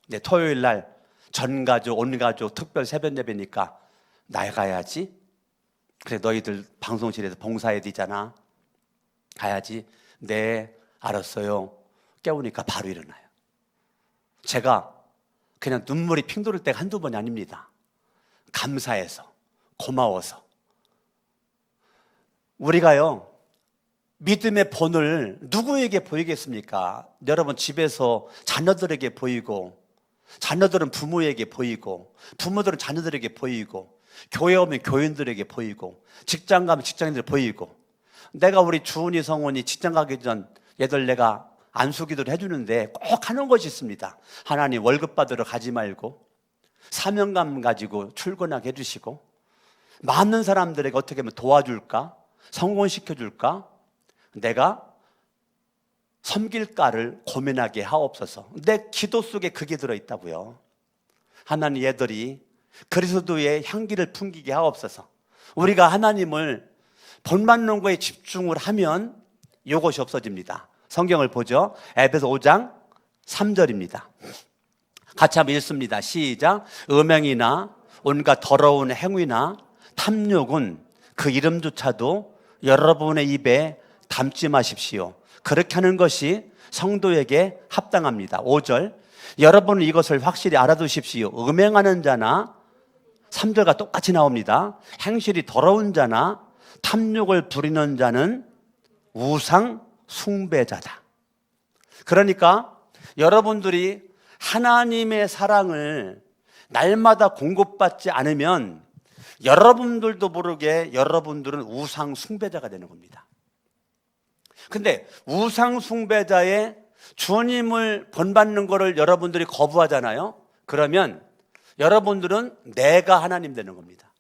네, 토요일 날 전 가족, 온 가족 특별 새벽 예배니까 나가야지. 그래, 너희들 방송실에서 봉사해야 되잖아. 가야지. 네, 알았어요. 깨우니까 바로 일어나요. 제가 그냥 눈물이 핑 돌을 때가 한두 번이 아닙니다. 감사해서, 고마워서. 우리가요, 믿음의 본을 누구에게 보이겠습니까? 여러분 집에서 자녀들에게 보이고, 자녀들은 부모에게 보이고, 부모들은 자녀들에게 보이고, 교회 오면 교인들에게 보이고, 직장 가면 직장인들 보이고. 내가 우리 주은이 성훈이 직장 가기 전 얘들 내가 안수기도를 해주는데 꼭 하는 것이 있습니다. 하나님, 월급 받으러 가지 말고 사명감 가지고 출근하게 해주시고, 많은 사람들에게 어떻게 하면 도와줄까? 성공시켜줄까? 내가 섬길까를 고민하게 하옵소서. 내 기도 속에 그게 들어있다고요. 하나님, 얘들이 그리스도의 향기를 풍기게 하옵소서. 우리가 하나님을 본받는 거에 집중을 하면 이것이 없어집니다. 성경을 보죠. 에베소 5장 3절입니다. 같이 한번 읽습니다. 시작. 음행이나 온갖 더러운 행위나 탐욕은 그 이름조차도 여러분의 입에 담지 마십시오. 그렇게 하는 것이 성도에게 합당합니다. 5절. 여러분은 이것을 확실히 알아두십시오. 음행하는 자나, 3절과 똑같이 나옵니다. 행실이 더러운 자나 탐욕을 부리는 자는 우상 숭배자다. 그러니까 여러분들이 하나님의 사랑을 날마다 공급받지 않으면 여러분들도 모르게 여러분들은 우상 숭배자가 되는 겁니다. 근데 우상 숭배자의 주님을 본받는 것을 여러분들이 거부하잖아요. 그러면 여러분들은 내가 하나님 되는 겁니다.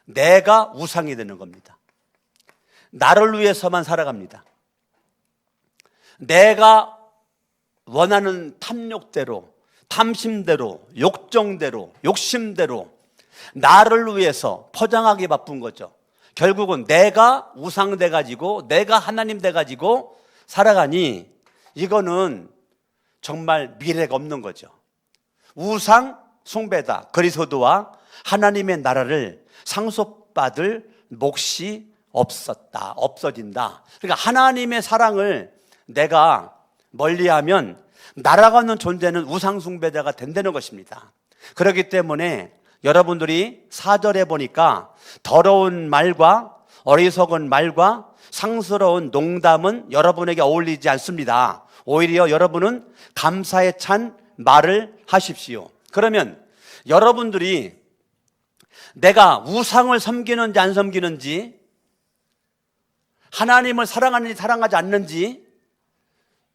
내가 우상이 되는 겁니다. 나를 위해서만 살아갑니다. 내가 원하는 탐욕대로, 탐심대로, 욕정대로, 욕심대로 나를 위해서 포장하기 바쁜 거죠. 결국은 내가 우상 돼가지고, 내가 하나님 돼가지고 살아가니 이거는 정말 미래가 없는 거죠. 우상 숭배다. 그리스도와 하나님의 나라를 상속받을 몫이 없어진다. 그러니까 하나님의 사랑을 내가 멀리하면 날아가는 존재는 우상 숭배자가 된다는 것입니다. 그렇기 때문에 여러분들이 4절에 보니까 더러운 말과 어리석은 말과 상스러운 농담은 여러분에게 어울리지 않습니다. 오히려 여러분은 감사에 찬 말을 하십시오. 그러면 여러분들이 내가 우상을 섬기는지 안 섬기는지, 하나님을 사랑하는지 사랑하지 않는지,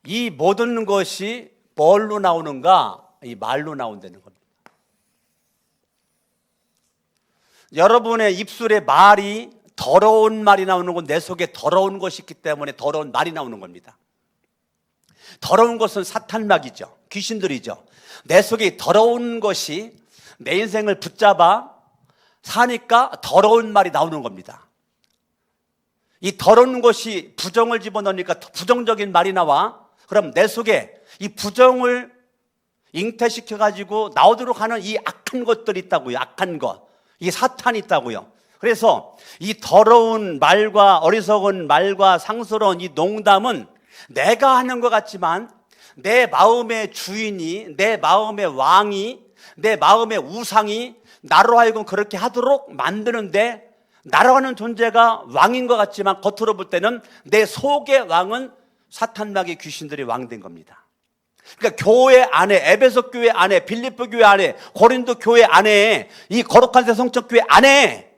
이 모든 것이 뭘로 나오는가? 이 말로 나온다는 겁니다. 여러분의 입술에 말이 더러운 말이 나오는 건 내 속에 더러운 것이 있기 때문에 더러운 말이 나오는 겁니다. 더러운 것은 사탄막이죠. 귀신들이죠. 내 속에 더러운 것이 내 인생을 붙잡아 사니까 더러운 말이 나오는 겁니다. 이 더러운 것이 부정을 집어넣으니까 부정적인 말이 나와. 그럼 내 속에 이 부정을 잉태시켜가지고 나오도록 하는 이 악한 것들이 있다고요. 악한 것. 이 사탄이 있다고요. 그래서 이 더러운 말과 어리석은 말과 상스러운 이 농담은 내가 하는 것 같지만 내 마음의 주인이, 내 마음의 왕이, 내 마음의 우상이 나로 하여금 그렇게 하도록 만드는데, 날아가는 존재가 왕인 것 같지만 겉으로 볼 때는 내 속의 왕은 사탄막의 귀신들이 왕된 겁니다. 그러니까 교회 안에, 에베소 교회 안에, 빌립보 교회 안에, 고린도 교회 안에, 이 거룩한 새 성전 교회 안에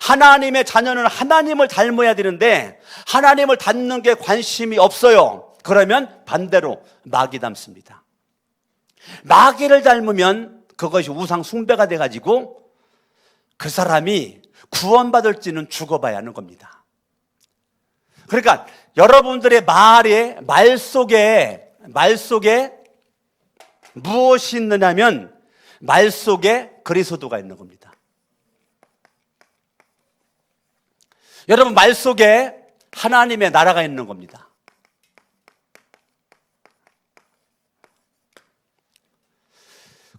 하나님의 자녀는 하나님을 닮아야 되는데 하나님을 닮는 게 관심이 없어요. 그러면 반대로 마귀 닮습니다. 마귀를 닮으면 그것이 우상 숭배가 돼가지고 그 사람이 구원받을지는 죽어봐야 하는 겁니다. 그러니까 여러분들의 말 속에 무엇이 있느냐면 말 속에 그리스도가 있는 겁니다. 여러분 말 속에 하나님의 나라가 있는 겁니다.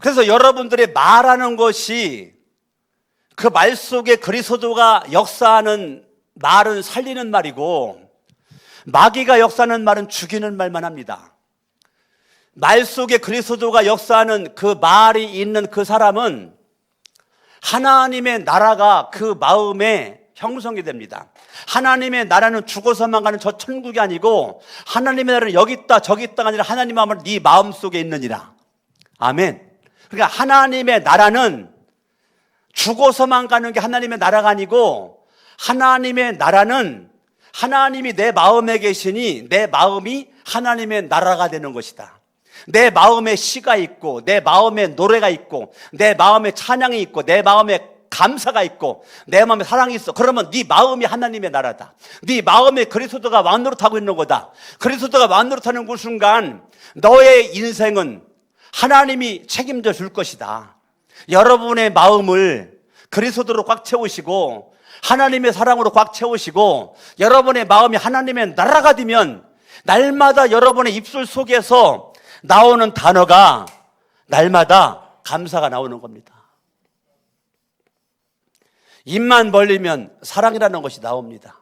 그래서 여러분들의 말하는 것이 그 말 속에 그리스도가 역사하는 말은 살리는 말이고, 마귀가 역사하는 말은 죽이는 말만 합니다. 말 속에 그리스도가 역사하는 그 말이 있는 그 사람은 하나님의 나라가 그 마음에 형성이 됩니다. 하나님의 나라는 죽어서만 가는 저 천국이 아니고 하나님의 나라는 여기 있다 저기 있다가 아니라 하나님 마음은 네 마음속에 있느니라. 아멘. 그러니까 하나님의 나라는 죽어서만 가는 게 하나님의 나라가 아니고, 하나님의 나라는 하나님이 내 마음에 계시니 내 마음이 하나님의 나라가 되는 것이다. 내 마음에 시가 있고, 내 마음에 노래가 있고, 내 마음에 찬양이 있고, 내 마음에 감사가 있고, 내 마음에 사랑이 있어. 그러면 네 마음이 하나님의 나라다. 네 마음에 그리스도가 왕노릇하고 있는 거다. 그리스도가 왕노릇하는 그 순간 너의 인생은 하나님이 책임져 줄 것이다. 여러분의 마음을 그리스도로 꽉 채우시고 하나님의 사랑으로 꽉 채우시고 여러분의 마음이 하나님의 나라가 되면 날마다 여러분의 입술 속에서 나오는 단어가 날마다 감사가 나오는 겁니다. 입만 벌리면 사랑이라는 것이 나옵니다.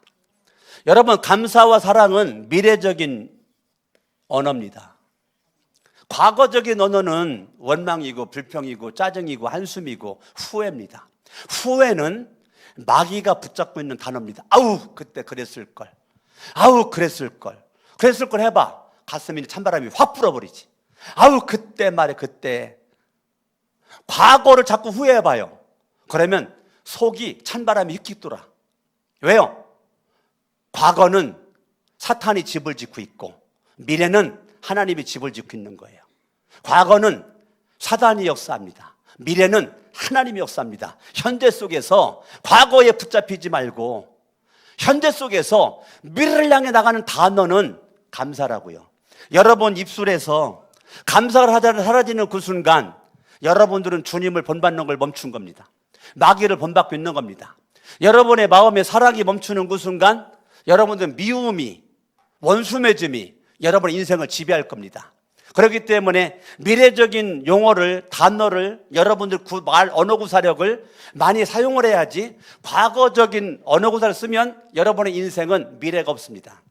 여러분, 감사와 사랑은 미래적인 언어입니다. 과거적인 언어는 원망이고 불평이고 짜증이고 한숨이고 후회입니다. 후회는 마귀가 붙잡고 있는 단어입니다. 아우 그때 그랬을걸, 아우 그랬을걸, 그랬을걸 해봐. 가슴에 찬바람이 확 불어버리지. 아우 그때 말해, 그때. 과거를 자꾸 후회해봐요. 그러면 속이 찬바람이 휙휙 돌아. 왜요? 과거는 사탄이 집을 짓고 있고 미래는 하나님이 집을 짓고 있는 거예요. 과거는 사단이 역사합니다. 미래는 하나님이 역사합니다. 현재 속에서 과거에 붙잡히지 말고 현재 속에서 미래를 향해 나가는 단어는 감사라고요. 여러분 입술에서 감사를 하자 사라지는 그 순간 여러분들은 주님을 본받는 걸 멈춘 겁니다. 마귀를 본받고 있는 겁니다. 여러분의 마음에 사랑이 멈추는 그 순간 여러분들은 미움이, 원수 맺음이 여러분의 인생을 지배할 겁니다. 그렇기 때문에 미래적인 용어를, 단어를 여러분들 언어 구사력을 많이 사용을 해야지, 과거적인 언어 구사를 쓰면 여러분의 인생은 미래가 없습니다.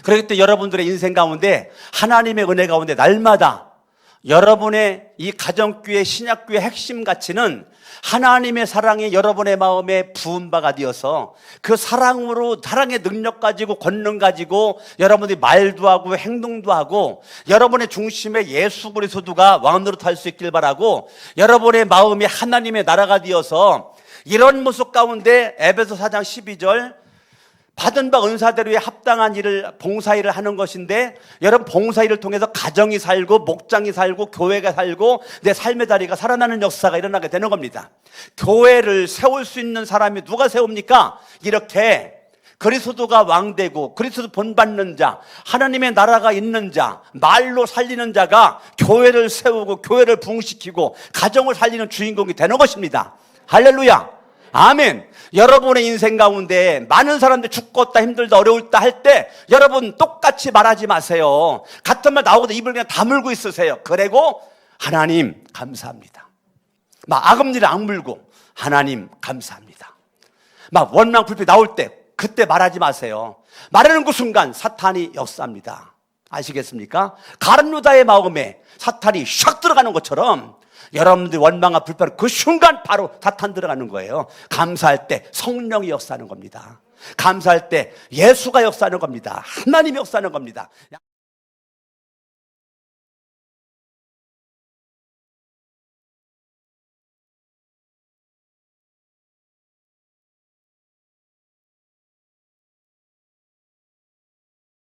그렇기 때문에 여러분들의 인생 가운데 하나님의 은혜 가운데 날마다 여러분의 이 가정교회, 신약교회 핵심 가치는 하나님의 사랑이 여러분의 마음에 부은 바가 되어서 그 사랑으로, 사랑의 능력 가지고, 권능 가지고 여러분들이 말도 하고 행동도 하고 여러분의 중심에 예수 그리스도가 왕노릇할 수 있길 바라고, 여러분의 마음이 하나님의 나라가 되어서 이런 모습 가운데 에베소 4장 12절 받은 바 은사대로의 합당한 일을, 봉사일을 하는 것인데, 여러분 봉사일을 통해서 가정이 살고 목장이 살고 교회가 살고 내 삶의 자리가 살아나는 역사가 일어나게 되는 겁니다. 교회를 세울 수 있는 사람이 누가 세웁니까? 이렇게 그리스도가 왕되고 그리스도 본받는 자, 하나님의 나라가 있는 자, 말로 살리는 자가 교회를 세우고 교회를 부흥시키고 가정을 살리는 주인공이 되는 것입니다. 할렐루야, 아멘. 여러분의 인생 가운데 많은 사람들이 죽겠다, 힘들다, 어려울다 할 때 여러분 똑같이 말하지 마세요. 같은 말 나오고도 입을 그냥 다물고 있으세요. 그리고 하나님 감사합니다. 막 악음질을 악물고 하나님 감사합니다. 막 원망 불평 나올 때 그때 말하지 마세요. 말하는 그 순간 사탄이 역사합니다. 아시겠습니까? 가룟 유다의 마음에 사탄이 샥 들어가는 것처럼 여러분들 원망과 불평 그 순간 바로 사탄 들어가는 거예요. 감사할 때 성령이 역사하는 겁니다. 감사할 때 예수가 역사하는 겁니다. 하나님이 역사하는 겁니다.